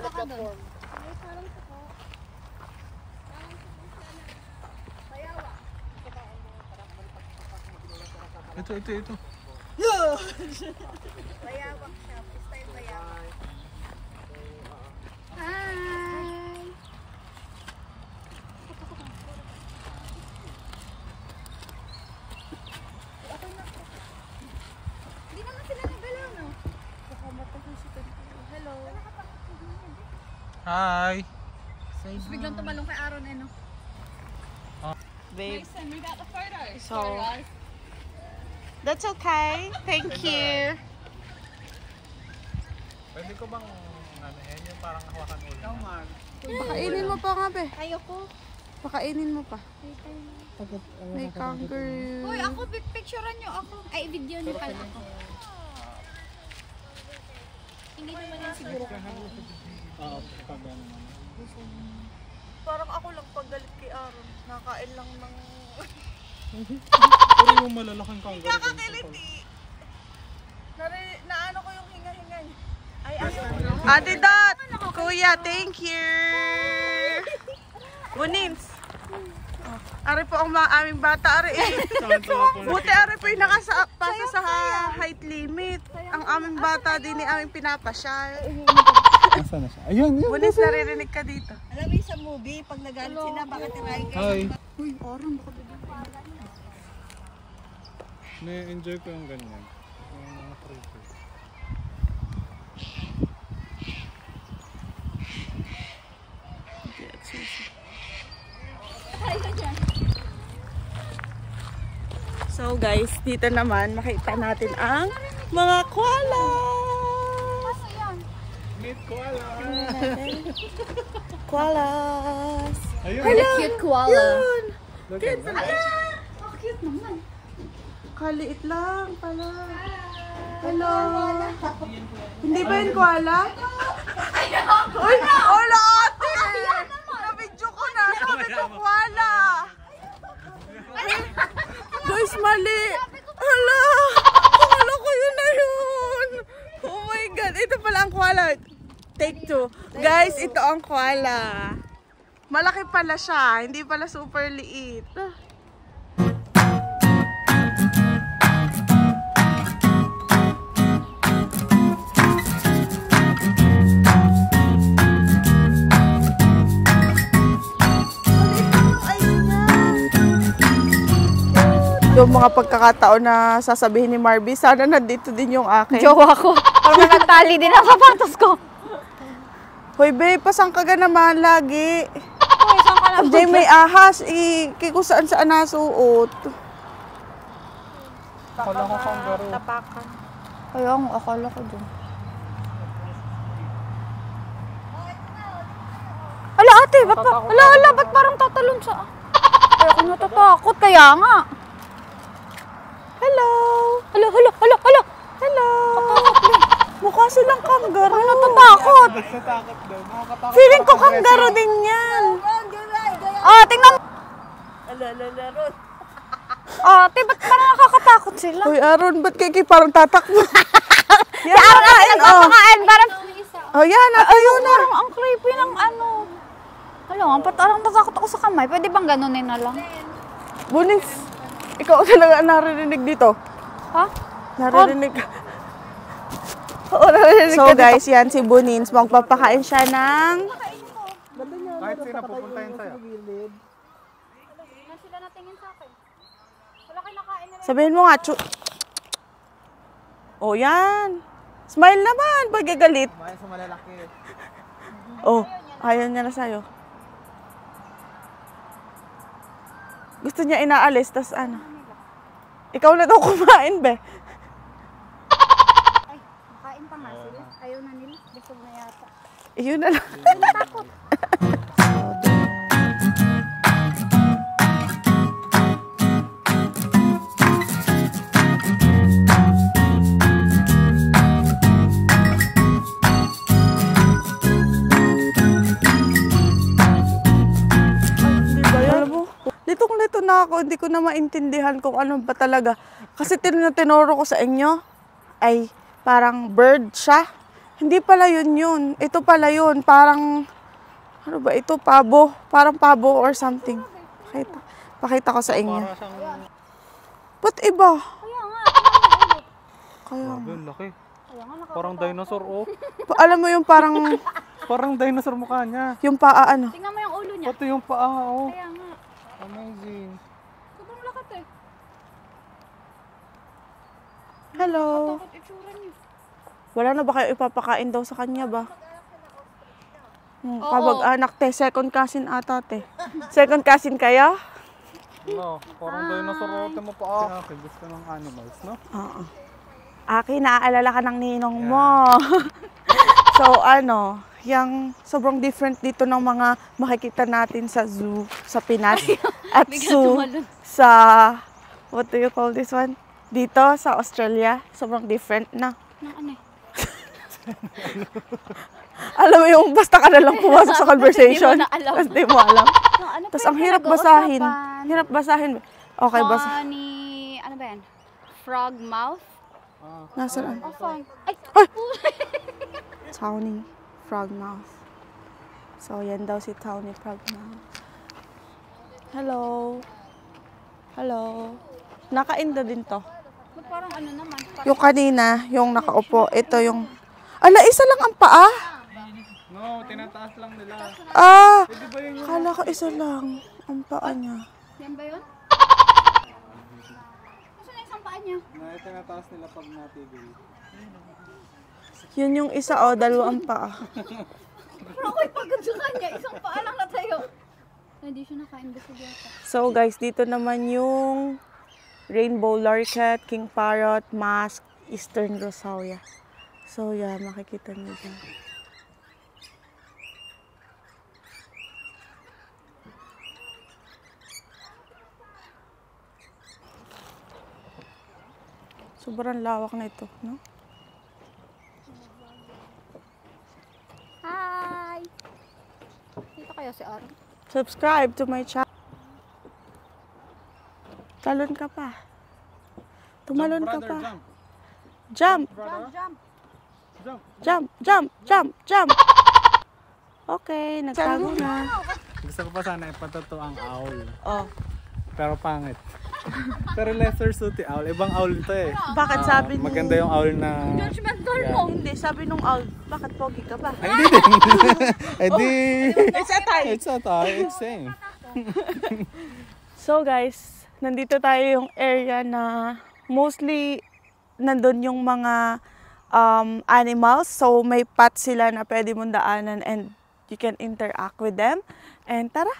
Wala ka doon. Ito. Bayawak siya. Style bayawak. Hi! Hindi naman sila nagalaw, no? Hello. Hi! Biglang tumalong kay Aaron, no? Babe. Mason, we got the photo. So, that's okay. Thank you. Pwede ko bang ano yan yung parang hawakan ulit? Ikaw, Mark. Pakainin mo pa nga, be. Ayoko. Pakainin mo pa. May kangaroo. Uy, ako, picturean nyo ako. Ay, video nyo pala ako. Hindi naman yan siguro ako. Oo, pag ano. Parang ako lang pag galit kay Aaron. Nakain lang ng... Pero yung malalaking kangaroo. Kakakiliti. Naano ko yung hinga-hinga niya. Ay, Ate Dot! Kuya, thank you! Bunins! Ari po ang mga aming bata, Ari. Buti Ari po yung nakapasa sa height limit. Ang aming bata din ni aming pinapasyal. Nasaan na siya? Ayun. Bunins, naririnig ka dito. Alam mo sa movie, pag nagalit sila, bakit tirahin kayo? Hi. Uy, Aaron, baka bigyan pa. Na-enjoy ko yung ganyan. Yung mga creatures. So guys, dito naman makita natin ang mga koalas. Meet koala! Koalas. Ayun. Hello. Cute koala. Yun. Look Cute at pala. Oh, cute naman. Kaliit lang pala. Hello. Hindi ba yun koala? Uy, hola ate! Na-video ko na. Sabi ko koala. Guys, mali. Hala. Akala ko yun na yun. Oh my God. Ito pala ang koala. Take 2. Guys, ito ang koala. Malaki pala siya. Hindi pala super liit. Yung mga pagkakataon na sasabihin ni Marby, sana nandito din yung akin. Jowa ko. Parang nagtali din ang sapatos ko. Hoy babe, pasang ka naman lagi. Uy, saan ka lang? Jay may ahas, kung saan saan nasuot. Akala ko kangaroo. Tapakan. Kaya ang akala ko dun. Ala ate, ba't pa? Ala, ba't parang tatalon sa... Kaya ako natatakot, kaya nga. Hello! Hello. Hello! Mukha silang kangaroo. Ano natatakot? Nagsatakot daw. Nakakatakot. Feeling ko kangaroo din yan. Ah, tingnan mo. Ron. Ate, ba't parang nakakatakot sila? Hoy Aaron, ba't kay parang tatakbo? Si Aaron na nagpapakain, parang... Oh yan, ayun na. Parang ang creepy ng ano. Alam nga, parang natakot ako sa kamay. Pwede bang ganunin na lang? Bunings, ikaw talaga naririnig dito. Ha? Naririnig ka. Oo, naririnig ka. So guys, yan si Bunins. Magpapakain siya ng... Kahit sino pupuntahin sa'yo. Na sila natingin sa akin. Wala kayo nakain na. Sabihin mo nga, oh, yan. Smile naman, pagkagalit. Kumain sa malalaki. Oh, ayaw niya na sa'yo. Gusto niya inaalis, tas ano. Ikaw na daw kumain, be. Ay, makain pa nga sila. Ayaw na nila. Busog na yata. Yun na lang. Natakot. Litong-lito na ako, hindi ko na maintindihan kung ano ba talaga. Kasi tinuro ko sa inyo, ay parang bird siya. Hindi pala yun. Ito pala yun. Parang, ano ba ito? Pabo. Parang pabo or something. Pakita ko sa inyo. Para siyang... Ba't iba? Kaya nga. Kaya, Grabe, ang laki. Kaya nga Parang dinosaur, oh. alam mo yung parang, Parang dinosaur mukha niya. yung paa ano. Tingnan mo yung ulo niya. Pati yung paa, oh. Kaya nga. Amazing. Sobrang lakat eh. Hello. Takot itsura niya. Wala na ba kayo ipapakain daw sa kanya ba? Oo. Kabag-anak te, second cousin ata te. Second cousin kayo? No, parang dinosaur, oh. Tama pa, gusto ng animals, no? Oo. Aki, naaalala ka ng ninong mo. So, ano, yung sobrang different dito ng mga makikita natin sa zoo, sa Pinas. At zoo, sa, what do you call this one? Dito, sa Australia. Sobrang different na. Nang ano eh. Alam mo yung basta ka na lang pumasok sa conversation. Hindi mo na alam. Tapos di mo alam. Nang ano Tapos pa ang yung hirap basahin. pinag-uusapan? Hirap basahin. Okay, basa. Funny, ano ba yan? Frog mouth? Nasaan? Oh, fun. Ay! Tawny frog mouth. So, yan daw si Tawny frog mouth. Hello. Hello. Nakainda din to. Ba't parang ano naman? Parang Yung kanina, yung nakaupo, ito yung... Ala, isa lang ang paa. No, tinataas lang nila. Ah, Di ba yun yung... kala ko isa lang ang paa niya. yan ba yun? Gusto na isang paa niya. Na tinataas nila pag natigil. Yun yung isa, oh, dalawang paa. Pero ako'y pagod sa kanya. Isang paa lang natayo. Hindi siya naka-investigate yata. So guys, dito naman yung rainbow lorikeet, king parrot, mask, eastern rosalia. So yeah, makikita niyo dyan. Sobrang lawak na ito, no? Hi! Dito kayo si Aaron. Subscribe to my channel. Talon ka pa. Tumalon ka pa. Jump, Brother, Jump! jump. jump, jump, jump, jump. Okay, nagtago na. Gusto ko pa sana ipatuto ang owl. Oh, Pero pangit. Pero lesser suit yung owl. Ibang owl to eh. bakit sabi ni... Maganda yung owl na... Judgmental Yeah. mo! Hindi, sabi nung owl, bakit pogi ka ba? Ay, hindi din. Eh di... It's a tie. It's a tie. It's same. So guys, nandito tayo yung area na mostly nandun yung mga animals. So may path sila na pwede mong daanan and you can interact with them. And tara,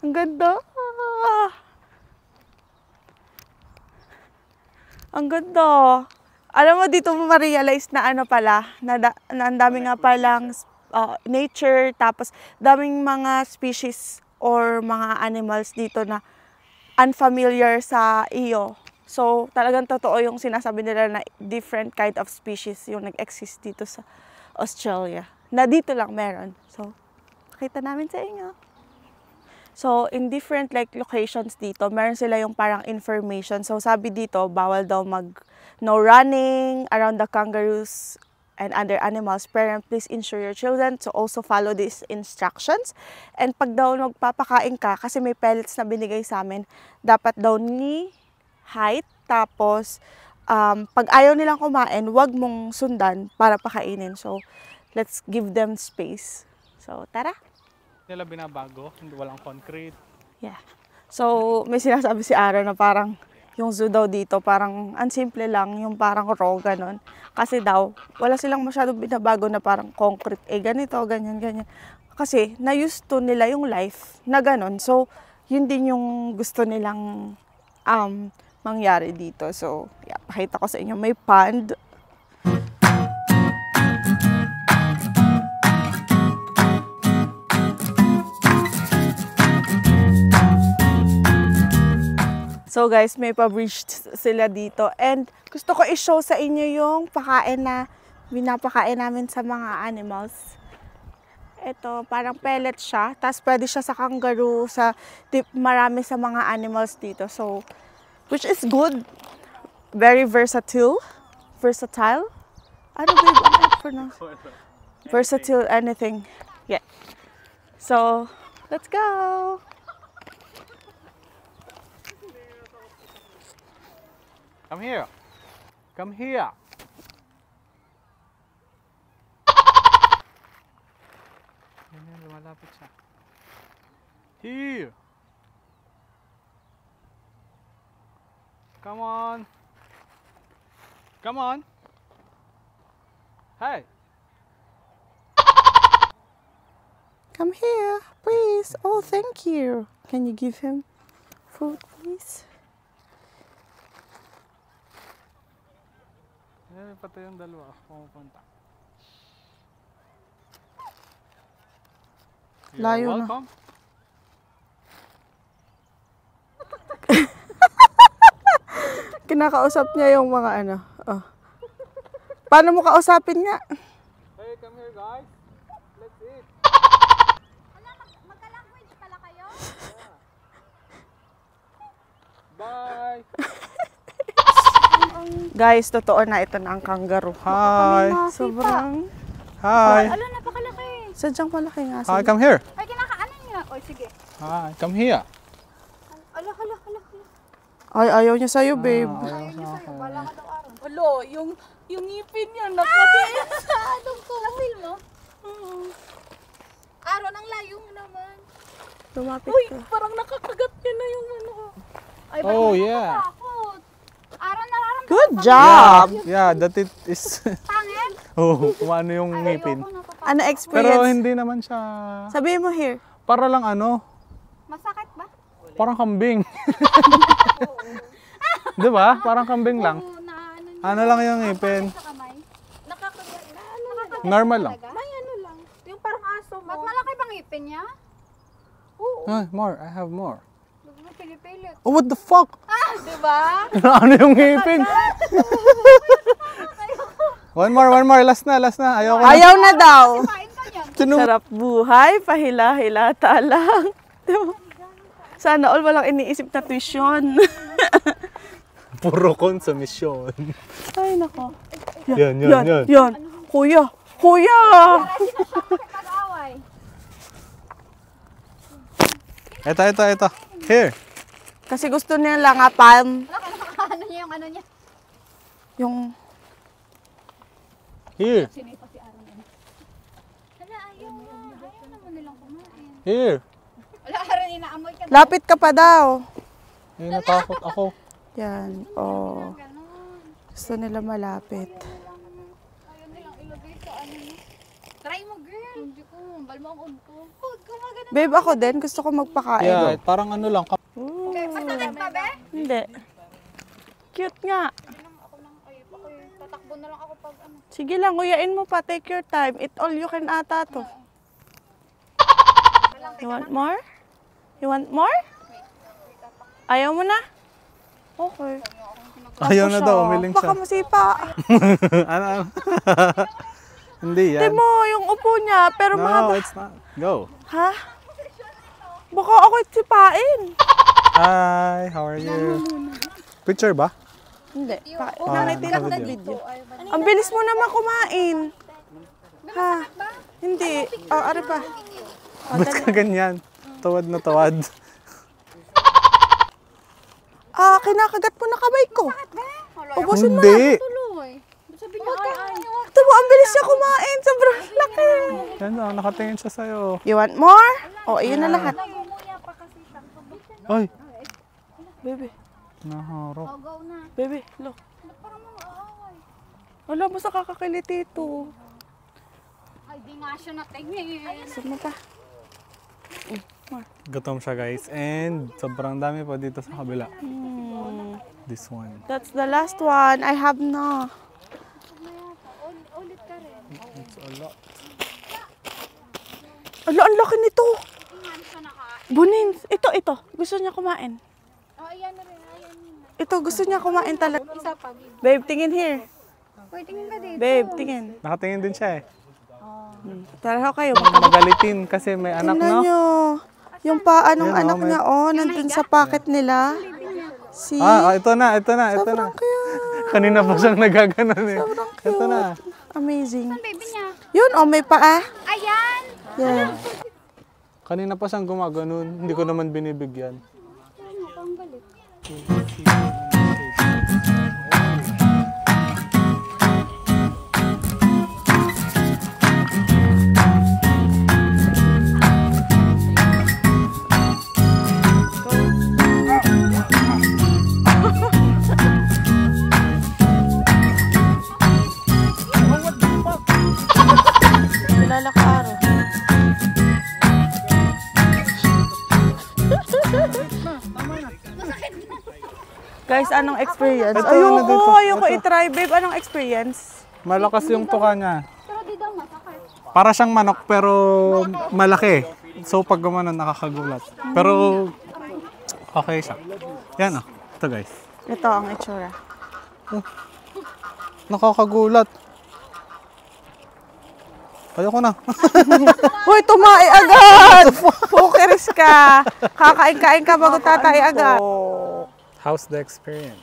ang ganda. Ang ganda. Alam mo, dito mo ma-realize na ano pala, na ang dami nga palang nature, tapos daming mga species or mga animals dito na unfamiliar sa iyo. So, talagang totoo yung sinasabi nila na different kind of species yung nag-exist dito sa Australia. Na dito lang meron. So, nakita namin sa inyo. So, in different like locations dito, meron sila yung parang information. So, sabi dito, bawal daw no running around the kangaroos and other animals. Parents, please ensure your children to also follow these instructions. And pag daw magpapakain ka, kasi may pellets na binigay sa amin, dapat daw ni height. Tapos, pag ayaw nilang kumain, wag mong sundan para pakainin. So, let's give them space. So, tara! Nila binabago. Hindi walang concrete. Yeah. So, may sinasabi si Ara na parang yung zoo daw dito, parang ang simple lang, yung parang raw, ganon. Kasi daw, wala silang masyadong binabago na parang concrete, ganito, ganyan, ganyan. Kasi, na-used to nila yung life na ganon. So, yun din yung gusto nilang mangyari dito. So, yeah, pakita ko sa inyo, may pond. So guys, may pa-bridge sila dito. And gusto ko i-show sa inyo yung pakain na binapakain namin sa mga animals. Ito, parang pellet siya. Tapos pwede siya sa kangaroo, marami sa mga animals dito. So, which is good. Very versatile. Versatile. Ano ba yung pronounce? Versatile anything. Yeah. So, let's go. Come here. Come here. Yan, lumalapit siya. Here. Come on. Come on. Hey. Come here, please. Oh, thank you. Can you give him food, please? Yan, pati yung dalawa. Pumupunta. Layo na. Welcome. Kinakausap niya yung mga ano. Oh. Paano mo kausapin nga? Hey, come here guys. Let's eat. Magka-language pala kayo? Bye. Guys, totoo na ito na ang kangaroo. Hi. Sobrang, Hi. Ala, napakalaki. sadyang malaki nga. Hi, come here. Ay, kinakaanin niya. Oy, sige. Hi, come here. Ala. Ay, ayaw niya sa'yo, babe. Ayun niya sa'yo. Wala ka daw araw. Alo, yung ngipin niya, nakadiin. Anong ko? Na-feel mo? Araw, ang layo mo naman. Lumapit Uy, ka. parang nakakagat niya na yung ano ko. Ay, ba't Oh, hindi yeah. natatakot? Araw, nararamdaman Good ko job! Yeah, that it is. pangit. Oh, kumano yung ngipin. Ayoko natatakot. Ano Pero experience? hindi naman siya. Sabihin mo here. Para lang ano, Masakit ba? parang kambing. Di ba? Parang kambing lang. Oo, na ano niya. Ano lang yung ngipin. Sa kamay. Nakakagat na ano. Normal lang. May ano lang. Yung parang aso mo. Ba't malaki bang ipin niya? Oo. Ah, more. I have more. Huwag mo pinipilit. Oh, what the fuck? Ah, di ba? Ano yung ngipin? One more. Last na. Ayoko na. Ayaw na daw. Kain ka niyan. Sarap buhay, pahila-hilata lang. Diba? Sana all walang iniisip na tuition. Puro konsumisyon. Ay, nako. Yan. Kuya! Pag-away. Ito. Here. Kasi gusto niya lang palm. Ano niya yung ano niya? Yung Here. Sinipa si Aaron yan. Hala, ayaw naman nilang kumain. Here. Wala, Aaron, inaamoy ka. lapit ka pa daw. Ay, natakot ako. Yan. Oh. Ganon. Gusto nila malapit. Ayaw nilang ilagay sa ano niya. Try mo, girl. Hindi ko. Bal mo ang unto. Huwag ka magano. Babe, ako din. Gusto ko magpakain. Yeah, parang ano lang. Ooh. Masakit pa, be? Hindi. Cute nga. Hindi naman ako nang ayop. Ako tatakbo na lang ako pag ano. Sige lang, uyain mo pa. Take your time. Eat all you can ata to. You want more? You want more? Ayaw mo na? Okay. Ayaw na daw, umiling Baka siya. masipa. Ano? Hindi yan. Tingnan mo yung upo niya, pero No, mahaba. it's not. Go. Ha? Baka ako sipain. Hi, how are you? Picture ba? Hindi. Ah, Nangitin lang naka-video. ng video. Ang bilis mo naman kumain. Ha? Hindi. Ari pa. Ba't ka ganyan? Tawad na tawad. Kinakagat mo na kamay ko. Ubusin mo na. Hindi. Tuloy. Sabi niya, ay. Ito mo, ang bilis niya kumain. Sobrang laki. Yan na, nakatingin siya sa'yo. You want more? O, iyon na lahat. Nagumuya pa kasi siya. Ay, Baby, naharap. Go na. baby, look. Ba't parang mga aaway? Wala mo sa kakakiliti ito. Ay, di nga siya natingin. Gusto mo pa? Gutom siya guys. And sobrang dami pa dito sa kabila. This one. That's the last one. I have na. Ulit ka rin. It's a lot. Ala, ang laki nito. Ingan siya nakain. Bunin. Ito. Gusto niya kumain. Oh, ayan na rin. Ayan na. Ito, gusto niya kumain talaga. Isa pa. Babe, tingin here. Pwede ka dito. Babe, tingin. Nakatingin din siya eh. Tara ho kayo. Baka magalitin kasi may anak Tingnan no? nyo. Yung paa ng Yan, anak may- niya, nandun sa pocket nila. Si... Ito na. Sobrang cute. Kanina pa siyang nagaganon eh. Sobrang cute. Ito na. Amazing. Ang baby niya. Yun, oh, may paa. Ayan! Yan. Kanina pa siyang gumaganon. Hindi ko naman binibigyan. Ano ka, ang galit. Kilala ka, Aro. Guys, anong experience? Ito, ano dito? Ayoko Ito. i-try, babe. Anong experience? Malakas yung tuka niya. Pero di daw masakit. Para siyang manok pero malaki. So pag gumanon nakakagulat. Pero okay siya. Yan oh. Ito guys. Ito ang itsura. Nakakagulat. Ayoko na. Hoy, tumae agad! Pokeris ka! Kakain-kain ka bago tatay agad. How's the experience?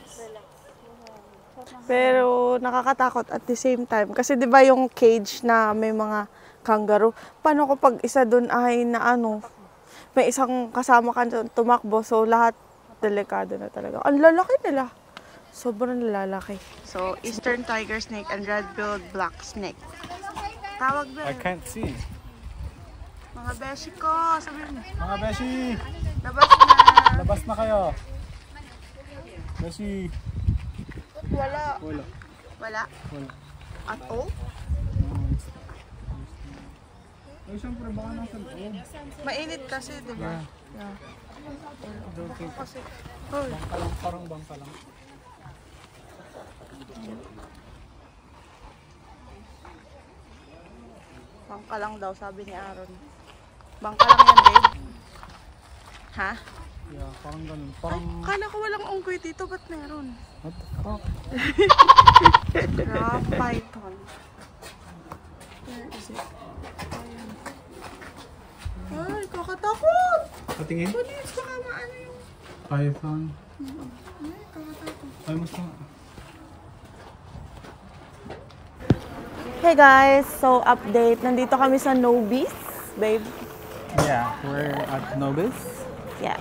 Pero nakakatakot at the same time. Kasi di ba yung cage na may mga kangaroo, paano kapag isa dun ay na ano, may isang kasama ka dun, tumakbo, so lahat delikado na talaga. Ang lalaki nila. Sobrang lalaki. So, Eastern Tiger Snake and Red-billed Black Snake. Tawag ba? I can't see. Mga beshi ko, sabihin mo. Mga beshi, Labas na. labas na kayo. Beshi. Wala. Wala. Wala. Wala. At all? Ay, syempre, baka nasa loob. Mainit kasi, di ba? Yeah. Don't think. Kasi, hoy. Bangka lang, parang bangka lang. Bangka lang daw, sabi ni Aaron. Bangka lang yan, babe. Ha? Yeah, parang ganun. Ay, Parang, kala ko walang unggoy dito, ba't meron? what the fuck? Rock python. Where is it? Ayan. Ay, kakatakot! Patingin? Please, baka maano yung... Python. Ay, kakatakot. Ay, mas na. Hey guys, so update. Nandito kami sa Nobis, babe. Yeah, we're at Nobis. Yeah.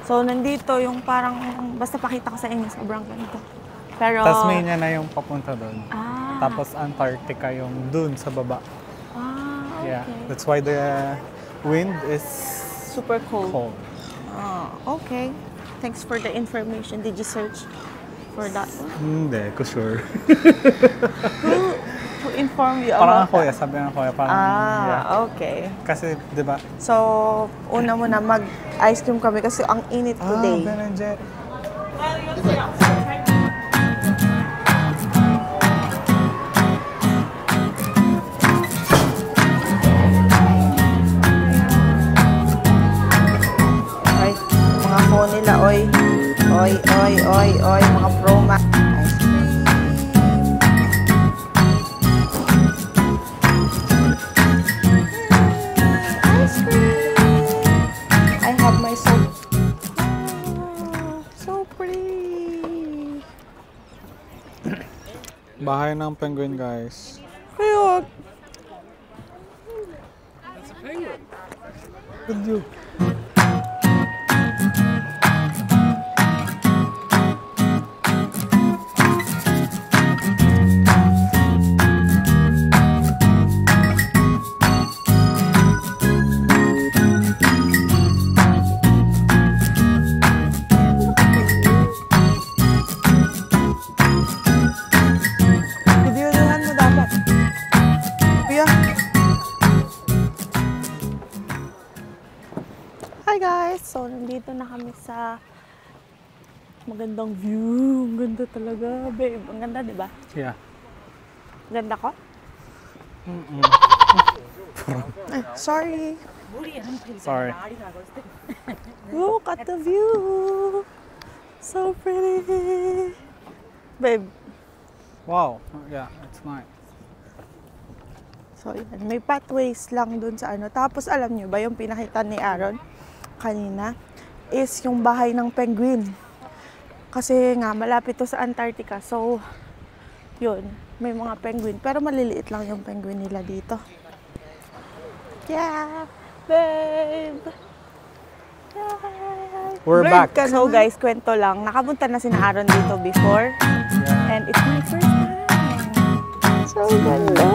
So, nandito yung parang, basta pakita ko sa inyo, sobrang ganito. Pero... Tasmania na yung papunta doon. Ah, Tapos Antarctica yung dun sa baba. okay. Yeah, that's why the wind is Super cold. cold. Ah, okay. Thanks for the information. Did you search for that one? Hindi ko sure. To inform you Parang about ako ya, sabi ng kuya, parang yeah. Okay. Kasi, di ba? So, una muna mag-ice cream kami kasi ang init today. Ben and Jerry. Ay, mga phone nila, oy. Oy, oy, oy, oy, mga Pro Max. Ice cream. Ice cream. I have my soap. So pretty. Bahay ng penguin, guys. Cute. Good you. Videohan mo dapat. Kuya. Hi guys! So, nandito na kami sa magandang view. Ang ganda talaga, babe. Ang ganda, di ba? Yeah. Ganda ko? Ay, sorry. Sorry. Look at the view. So pretty. Babe, Wow. Yeah, it's nice. so yan. May pathways lang dun sa ano. Tapos alam nyo ba yung pinakita ni Aaron kanina is yung bahay ng penguin. Kasi nga malapit to sa Antarctica. So Yun, may mga penguin. Pero maliliit lang yung penguin nila dito. Yeah, babe. Yeah. We're Blurred back. ka. So guys, kwento lang. Nakapunta na si Aaron dito before. And it's my first time. So ganda.